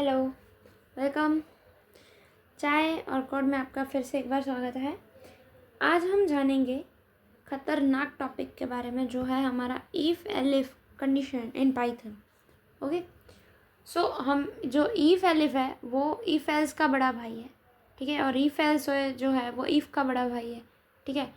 Hello, welcome. चाय और code में आपका फिर से एक बार स्वागत है। आज हम जानेंगे खतरनाक टॉपिक के बारे में जो है हमारा if elif condition in Python. Okay, so हम जो इफ़ एलिफ है वो इफ़ एल्स का बड़ा भाई है, ठीक है। और इफ़ एल्स जो है वो इफ़ का बड़ा भाई है, ठीक है।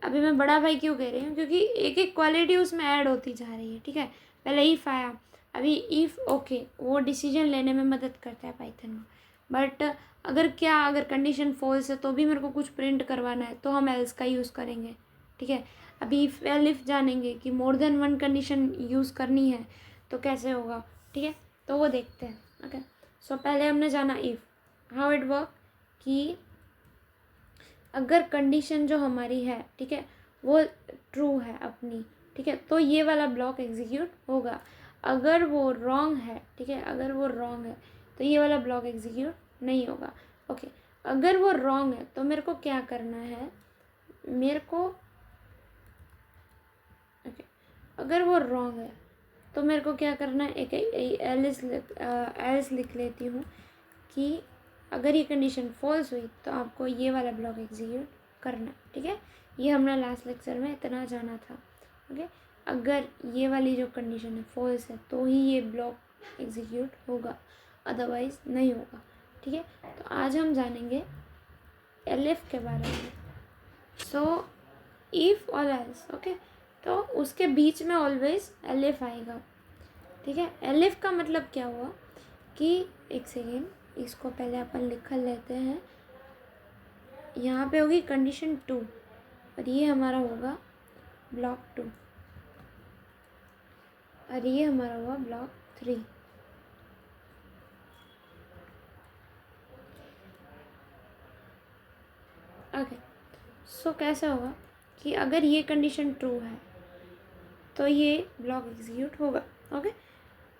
अभी मैं बड़ा भाई क्यों कह रही हूँ, क्योंकि एक एक क्वालिटी उसमें ऐड होती जा रही है, ठीक है। पहले इफ़ आया, अभी इफ़ ओके वो डिसीजन लेने में मदद करता है पाइथन में। बट अगर कंडीशन फॉल्स है तो भी मेरे को कुछ प्रिंट करवाना है तो हम एल्स का यूज़ करेंगे, ठीक है। अभी इफ़ एलिफ जानेंगे कि more than one condition use करनी है तो कैसे होगा, ठीक है। तो वो देखते हैं। ओके, सो पहले हमने जाना इफ़ हाउ इट वर्क, कि अगर कंडीशन जो हमारी है, ठीक है, वो ट्रू है अपनी, ठीक है, तो ये वाला ब्लॉक एग्जीक्यूट होगा। अगर वो रॉन्ग है, ठीक है, अगर वो रॉन्ग है तो ये वाला ब्लॉक एग्जीक्यूट नहीं होगा। ओके, अगर वो रॉन्ग है तो मेरे को क्या करना है, मेरे को ओके अगर वो रॉन्ग है तो मेरे को क्या करना है, एक एल्स लिख लेती हूँ कि अगर ये कंडीशन फॉल्स हुई तो आपको ये वाला ब्लॉक एग्जीक्यूट करना, ठीक है। ये हमने लास्ट लेक्चर में इतना जाना था। ओके, अगर ये वाली जो कंडीशन है फॉल्स है तो ही ये ब्लॉक एग्जीक्यूट होगा, अदरवाइज नहीं होगा, ठीक है। तो आज हम जानेंगे एलिफ के बारे में। सो इफ़ और एल्स, ओके, तो उसके बीच में ऑलवेज एलिफ आएगा, ठीक है। एलिफ का मतलब क्या हुआ कि एक सेकेंड, इसको पहले अपन लिख लेते हैं। यहाँ पे होगी कंडीशन 2 और ये हमारा होगा ब्लॉक 2 और ये हमारा हुआ ब्लॉक 3। ओके, सो कैसा होगा कि अगर ये कंडीशन ट्रू है तो ये ब्लॉक एग्जीक्यूट होगा। ओके,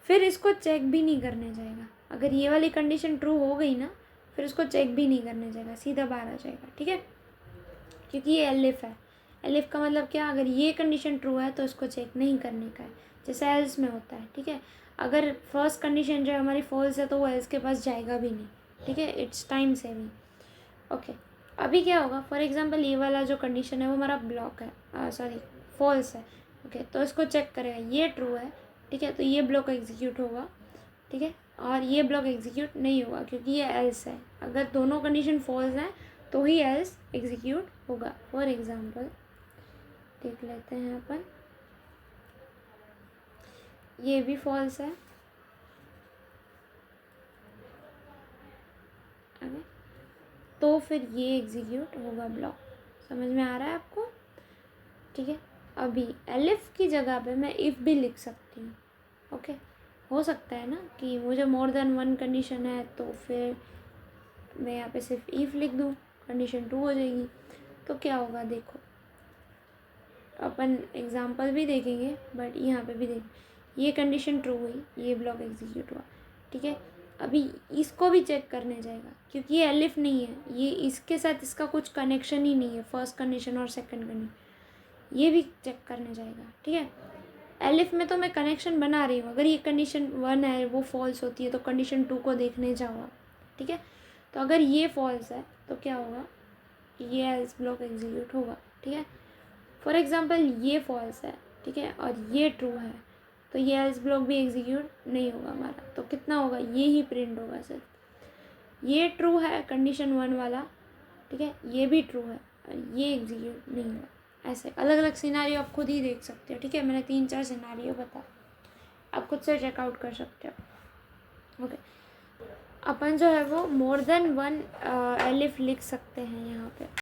फिर इसको चेक भी नहीं करने जाएगा। अगर ये वाली कंडीशन ट्रू हो गई ना, फिर उसको चेक भी नहीं करने जाएगा, सीधा बाहर आ जाएगा, ठीक है, क्योंकि ये एलिफ है। एलिफ का मतलब क्या, अगर ये कंडीशन ट्रू है तो इसको चेक नहीं करने का है, जैसे एल्स में होता है, ठीक है। अगर फर्स्ट कंडीशन जो हमारी फॉल्स है तो वो एल्स के पास जाएगा भी नहीं, ठीक है। It's time saving. ओके, अभी क्या होगा, फॉर एग्जांपल ये वाला जो कंडीशन है वो हमारा ब्लॉक है, सॉरी फॉल्स है। ओके, तो इसको चेक करेगा, ये ट्रू है, ठीक है, तो ये ब्लॉक एग्जीक्यूट होगा, ठीक है। और ये ब्लॉक एग्जीक्यूट नहीं होगा क्योंकि ये एल्स है। अगर दोनों कंडीशन फॉल्स हैं तो ही एल्स एग्जीक्यूट होगा। फॉर एग्जांपल देख लेते हैं अपन, ये भी फॉल्स है, ओके, तो फिर ये एग्जीक्यूट होगा ब्लॉक। समझ में आ रहा है आपको, ठीक है। अभी एलिफ की जगह पे मैं इफ़ भी लिख सकती हूँ। ओके, हो सकता है ना कि मुझे मोर देन वन कंडीशन है तो फिर मैं यहाँ पे सिर्फ इफ़ लिख दूँ, कंडीशन 2 हो जाएगी। तो क्या होगा देखो, अपन एग्जांपल भी देखेंगे बट यहाँ पे भी देखेंगे। ये कंडीशन ट्रू हुई, ये ब्लॉक एग्जीक्यूट हुआ, ठीक है। अभी इसको भी चेक करने जाएगा क्योंकि ये एलिफ नहीं है, ये इसके साथ इसका कुछ कनेक्शन ही नहीं है, फर्स्ट कंडीशन और सेकंड कंडीशन, ये भी चेक करने जाएगा, ठीक है। एलिफ में तो मैं कनेक्शन बना रही हूँ, अगर ये कंडीशन 1 है वो फॉल्स होती है तो कंडीशन 2 को देखने जाओ, ठीक है। तो अगर ये फॉल्स है तो क्या होगा, ये एल्स ब्लॉक एग्जीक्यूट होगा, ठीक है। फॉर एग्जांपल ये फॉल्स है, ठीक है, और ये ट्रू है तो ये एल्स ब्लॉक भी एग्जीक्यूट नहीं होगा हमारा। तो कितना होगा, ये ही प्रिंट होगा सिर्फ। ये ट्रू है कंडीशन 1 वाला, ठीक है, ये भी ट्रू है और ये एग्जीक्यूट नहीं होगा। ऐसे अलग अलग सिनारियो आप खुद ही देख सकते हो, ठीक है। मैंने 3-4 सिनारियो बताया, आप खुद से चेकआउट कर सकते हो। ओके, अपन जो है वो मोर देन वन एलिफ लिख सकते हैं यहाँ पे।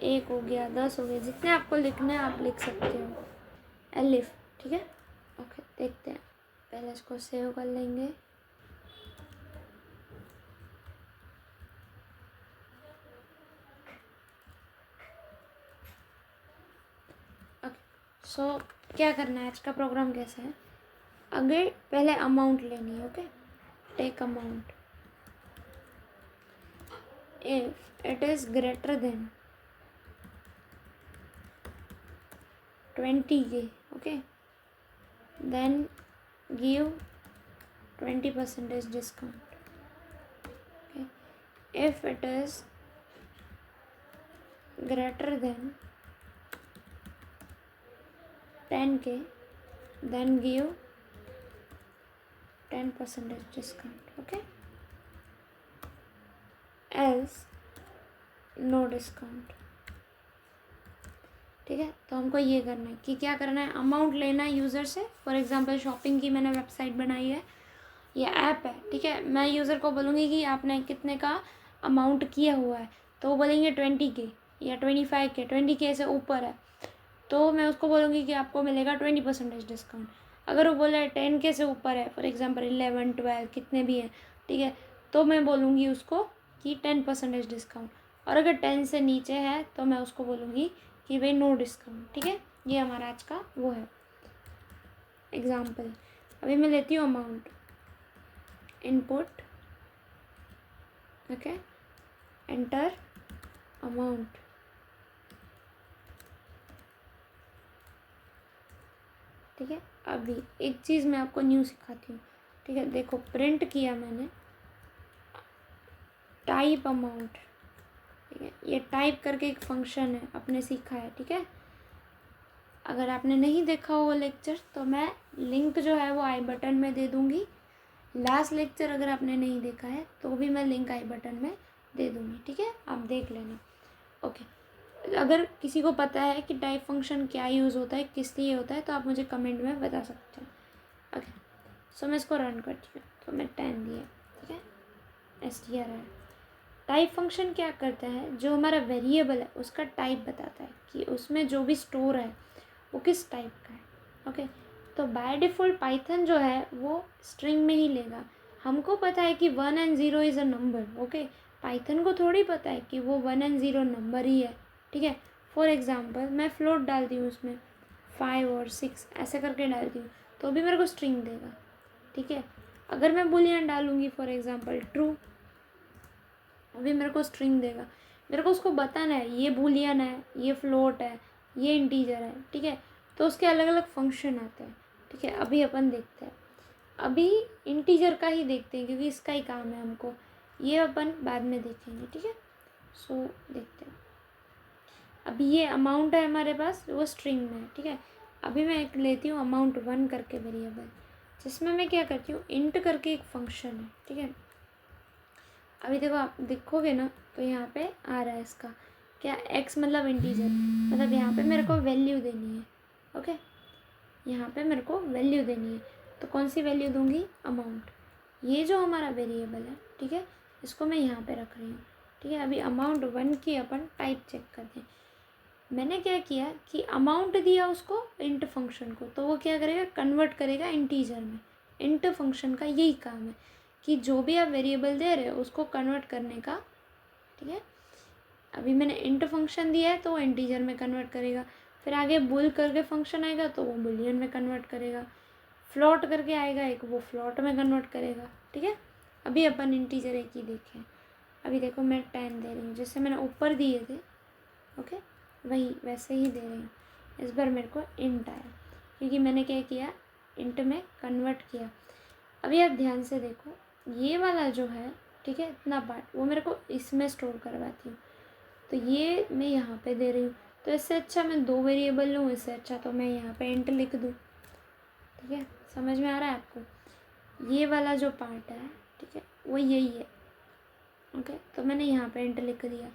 एक हो गया, 10 हो गया, जितने आपको लिखने हैं आप लिख सकते हो एलिफ, ठीक है। ओके, देखते हैं, पहले इसको सेव कर लेंगे। ओके, सो क्या करना है, आज का प्रोग्राम कैसा है, अगर पहले अमाउंट लेनी है, okay, take amount if it is greater than 20K, okay, then give 20% discount. Okay, if it is greater than 10K, then give 10% discount. Okay, else no discount. ठीक है, तो हमको ये करना है कि क्या करना है, अमाउंट लेना है यूज़र से. फॉर एग्जांपल शॉपिंग की मैंने वेबसाइट बनाई है, ये ऐप है. ठीक है, मैं यूज़र को बोलूँगी कि आपने कितने का अमाउंट किया हुआ है, तो वो बोलेंगे 20K या 25K. 20K से ऊपर है तो मैं उसको बोलूँगी कि आपको मिलेगा 20% डिस्काउंट. अगर वो बोला है 10K से ऊपर है, फॉर एग्जांपल 11, 12 कितने भी हैं, ठीक है, तो मैं बोलूँगी उसको कि 10% डिस्काउंट. और अगर 10 से नीचे है तो मैं उसको बोलूँगी कि भाई नो डिस्काउंट. ठीक है, ये हमारा आज का वो है एग्ज़ाम्पल. अभी मैं लेती हूँ amount, input, okay, enter amount. ठीक है, अभी एक चीज़ मैं आपको न्यू सिखाती हूँ. ठीक है, देखो प्रिंट किया मैंने, टाइप अमाउंट. ठीक है, ये टाइप करके एक फंक्शन है, आपने सीखा है. ठीक है, अगर आपने नहीं देखा हो वो लेक्चर तो मैं लिंक जो है वो आई बटन में दे दूँगी. लास्ट लेक्चर अगर आपने नहीं देखा है तो भी मैं लिंक आई बटन में दे दूँगी. ठीक है, आप देख लेना. ओके, अगर किसी को पता है कि टाइप फंक्शन क्या यूज़ होता है, किस लिए होता है, तो आप मुझे कमेंट में बता सकते हैं. ओके, सो मैं इसको रन करती हूँ. तो मैं 10 दिया. ठीक है, str है. टाइप फंक्शन क्या करता है, जो हमारा वेरिएबल है उसका टाइप बताता है कि उसमें जो भी स्टोर है वो किस टाइप का है. ओके, तो बाय डिफ़ॉल्ट पाइथन जो है वो स्ट्रिंग में ही लेगा. हमको पता है कि 1 and 0 is a number. Okay, Python को थोड़ी पता है कि वो 1 and 0 नंबर ही है. ठीक है, फॉर एग्ज़ाम्पल मैं फ्लोट डालती हूँ उसमें 5 और 6 ऐसे करके डालती हूँ तो भी मेरे को स्ट्रिंग देगा. ठीक है, अगर मैं बुलियन डालूँगी फॉर एग्ज़ाम्पल ट्रू, अभी मेरे को स्ट्रिंग देगा. मेरे को उसको बताना है ये बुलियन है, ये फ्लोट है, ये इंटीजर है. ठीक है, तो उसके अलग अलग फंक्शन आते हैं. ठीक है, अभी अपन देखते हैं. अभी इंटीजर का ही देखते हैं क्योंकि इसका ही काम है हमको. ये अपन बाद में देखेंगे. ठीक है, सो देखते हैं. अभी ये अमाउंट है हमारे पास, वो स्ट्रिंग में है. ठीक है, अभी मैं एक लेती हूँ अमाउंट 1 करके वेरिएबल, जिसमें मैं क्या करती हूँ, इंट करके एक फंक्शन है. ठीक है, अभी देखो आप देखोगे ना तो यहाँ पे आ रहा है इसका क्या, x मतलब इंटीजर, मतलब यहाँ पे मेरे को वैल्यू देनी है. ओके, यहाँ पे मेरे को वैल्यू देनी है, तो कौन सी वैल्यू दूँगी, अमाउंट. ये जो हमारा वेरिएबल है, ठीक है, इसको मैं यहाँ पे रख रही हूँ. ठीक है, अभी अमाउंट 1 की अपन टाइप चेक करते हैं. मैंने क्या किया कि अमाउंट दिया उसको इंट फंक्शन को, तो वो क्या करेगा, कन्वर्ट करेगा इंटीजर में. इंट फंक्शन का यही काम है कि जो भी आप वेरिएबल दे रहे हो उसको कन्वर्ट करने का. ठीक है, अभी मैंने इंट फंक्शन दिया है तो वो इंटीजर में कन्वर्ट करेगा. फिर आगे बुल करके फंक्शन आएगा तो वो बुलियन में कन्वर्ट करेगा. फ्लॉट करके आएगा एक, वो फ्लॉट में कन्वर्ट करेगा. ठीक है, अभी अपन इंटीजर एक ही देखें. अभी देखो मैं 10 दे रही हूँ, जैसे मैंने ऊपर दिए थे. ओके, वही वैसे ही दे रही हूँ. इस बार मेरे को इंट आया क्योंकि मैंने क्या किया, इंट में कन्वर्ट किया. अभी आप ध्यान से देखो, ये वाला जो है, ठीक है, इतना पार्ट वो मेरे को इसमें स्टोर करवाती हूँ, तो ये मैं यहाँ पे दे रही हूँ. तो इससे अच्छा मैं 2 वेरिएबल लूँ, इससे अच्छा तो मैं यहाँ पे इंट लिख दूँ. ठीक है, समझ में आ रहा है आपको, ये वाला जो पार्ट है, ठीक है, वो यही है. ओके, तो मैंने यहाँ पे इंट लिख दिया,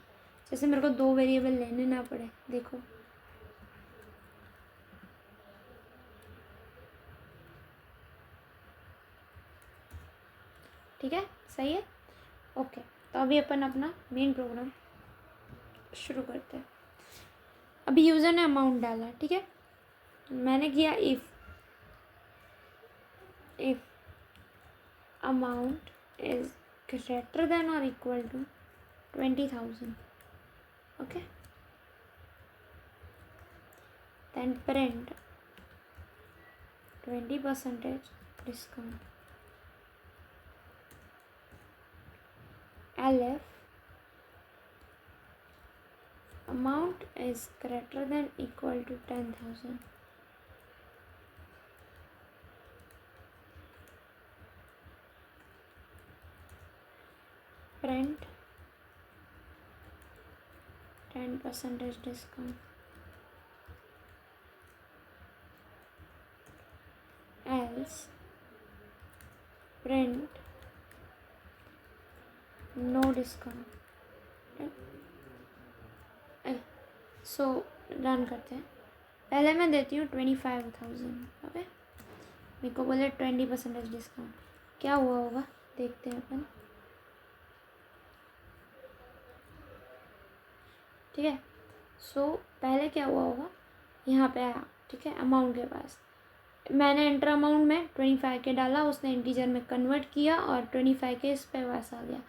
जैसे मेरे को 2 वेरिएबल लेने ना पड़े. देखो ठीक है, सही है. ओके, तो अभी अपन अपना मेन प्रोग्राम शुरू करते हैं. अभी यूज़र ने अमाउंट डाला. ठीक है, मैंने किया if amount is greater than और equal to 20,000. Okay, then print 20% discount. elif amount is greater than equal to 10,000. Print 10% discount else print no discount. So run करते हैं। पहले मैं देती हूँ 25,000। ओके, मेरे को बोले 20% डिस्काउंट, क्या हुआ होगा देखते हैं अपन। ठीक है, सो पहले क्या हुआ होगा, यहाँ पे आया, ठीक है, अमाउंट के पास मैंने एंटर अमाउंट में 25K डाला, उसने इंटीजर में कन्वर्ट किया और 25K इस पे पास आ गया।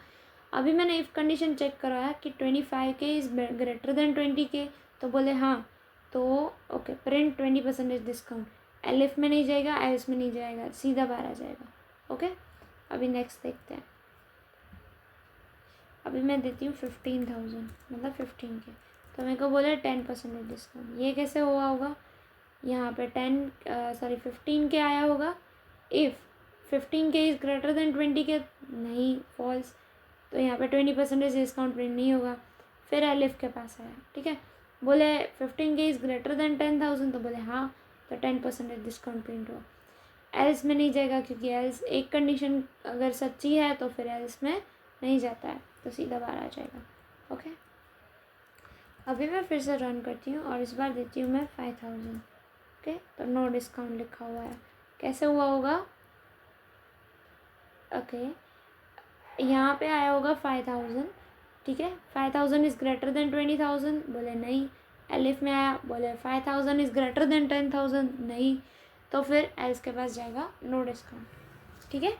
अभी मैंने इफ़ कंडीशन चेक कराया कि 25K is greater than 20K, तो बोले हाँ, तो ओके प्रिंट 20% डिस्काउंट, एलिफ में नहीं जाएगा, एल्स में नहीं जाएगा, सीधा बाहर आ जाएगा। ओके, अभी नेक्स्ट देखते हैं। अभी मैं देती हूँ 15,000 मतलब 15K, तो मेरे को बोले 10% डिस्काउंट। ये कैसे हुआ होगा, यहाँ पे 15K आया होगा। If 15K is greater than 20K, नहीं फॉल्स, तो यहाँ पे 20% डिस्काउंट प्रिंट नहीं होगा। फिर एलिफ के पास आया, ठीक है, बोले 15K इज़ ग्रेटर देन 10,000, तो बोले हाँ, तो 10% डिस्काउंट प्रिंट हुआ। एल्स में नहीं जाएगा, क्योंकि एल्स एक कंडीशन अगर सच्ची है तो फिर एल्स में नहीं जाता है, तो सीधा बाहर आ जाएगा। ओके, अभी मैं फिर से रन करती हूँ और इस बार देती हूँ मैं 5,000। ओके, तो नो डिस्काउंट लिखा हुआ है, कैसे हुआ होगा। ओके, यहाँ पे आया होगा 5,000, ठीक है, 5,000 इज़ ग्रेटर देन 20,000, बोले नहीं। एलिफ में आया, बोले 5,000 इज़ ग्रेटर देन 10,000, नहीं, तो फिर एल्स के पास जाएगा नो डिस्काउंट। ठीक है,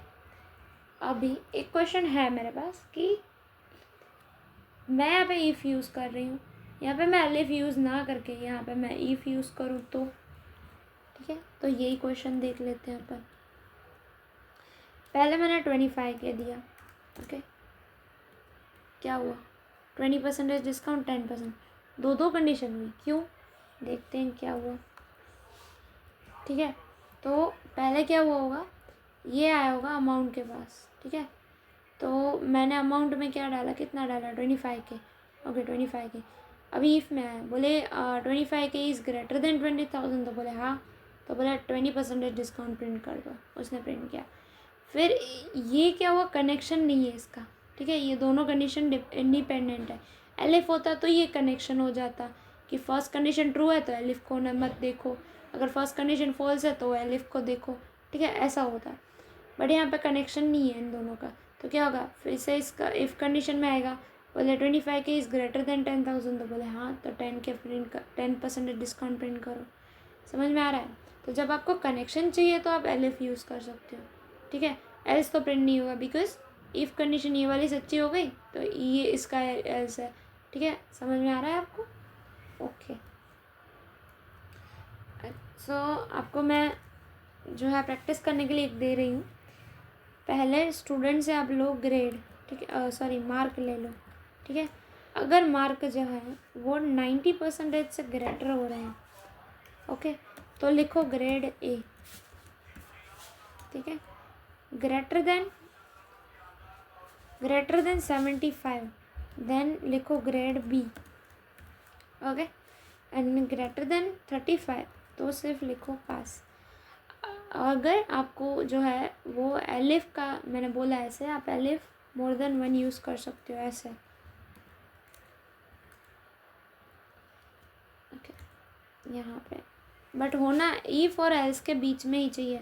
अभी एक क्वेश्चन है मेरे पास कि मैं यहाँ पे इफ़ यूज़ कर रही हूँ, यहाँ पे मैं एलिफ यूज़ ना करके यहाँ पे मैं इफ़ यूज़ करूँ तो, ठीक है, तो यही क्वेश्चन देख लेते हैं अपन। पहले मैंने 25K दिया, ओके, क्या हुआ, 20% डिस्काउंट 10%, दो कंडीशन हुई, क्यों देखते हैं क्या हुआ। ठीक है, तो पहले क्या हुआ होगा, ये आया होगा अमाउंट के पास, ठीक है, तो मैंने अमाउंट में क्या डाला, कितना डाला, 25K। Okay, 25K। अभी इफ़ में आया, बोले 25K इज़ ग्रेटर देन 20,000, तो बोले हाँ, तो बोले 20% डिस्काउंट प्रिंट कर दो, उसने प्रिंट किया। फिर ये क्या हुआ, कनेक्शन नहीं है इसका, ठीक है, ये दोनों कंडीशन इंडिपेंडेंट है। एलिफ होता तो ये कनेक्शन हो जाता कि फर्स्ट कंडीशन ट्रू है तो एलिफ को न मत देखो, अगर फर्स्ट कंडीशन फॉल्स है तो एलिफ को देखो, ठीक है, ऐसा होता। बट यहाँ पे कनेक्शन नहीं है इन दोनों का, तो क्या होगा, फिर से इसका इफ़ कंडीशन में आएगा, बोले 25K इज़ ग्रेटर देन 10,000, तो बोले हाँ, तो 10K प्रिंट कर, 10% डिस्काउंट प्रिंट करो। समझ में आ रहा है। तो जब आपको कनेक्शन चाहिए तो आप एलिफ यूज़ कर सकते हो, ठीक है, एल्स तो प्रिंट नहीं होगा, बिकॉज इफ़ कंडीशन ये वाली सच्ची हो गई तो ये इसका एल्स है। ठीक है, समझ में आ रहा है आपको। ओके, सो आपको मैं जो है प्रैक्टिस करने के लिए एक दे रही हूँ। पहले स्टूडेंट से आप लो ग्रेड, ठीक है, सॉरी मार्क ले लो, ठीक है, अगर मार्क जो है वो 90% से ग्रेटर हो रहे हैं, ओके, तो लिखो ग्रेड ए, ठीक है, ग्रेटर देन 75, देन लिखो grade B, okay, and greater than 35 तो सिर्फ लिखो पास। अगर आपको जो है वो एलिफ का मैंने बोला ऐसे, आप एलिफ मोर देन 1 यूज़ कर सकते हो ऐसे, ओके, यहाँ पे बट होना इफ और एल्स के बीच में ही चाहिए,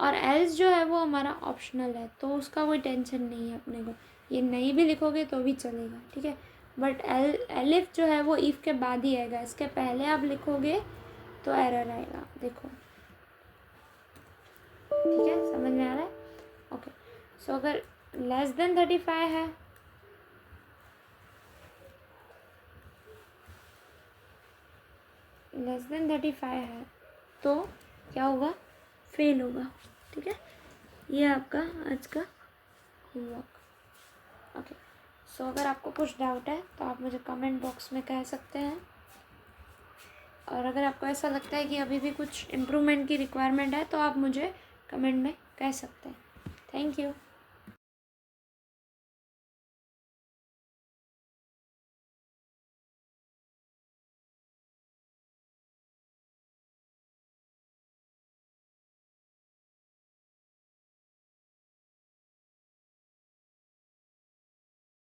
और एल्स जो है वो हमारा ऑप्शनल है, तो उसका कोई टेंशन नहीं है अपने को, ये नहीं भी लिखोगे तो भी चलेगा, ठीक है, बट एलिफ जो है वो इफ़ के बाद ही आएगा, इसके पहले आप लिखोगे तो एरर आएगा, देखो, ठीक है, समझ में आ रहा है। ओके, सो अगर लेस देन 35 है, लेस देन 35 है तो क्या होगा, फेल होगा, ठीक है, ये आपका आज का होमवर्क। ओके, सो अगर आपको कुछ डाउट है तो आप मुझे कमेंट बॉक्स में कह सकते हैं, और अगर आपको ऐसा लगता है कि अभी भी कुछ इम्प्रूवमेंट की रिक्वायरमेंट है तो आप मुझे कमेंट में कह सकते हैं। Thank you.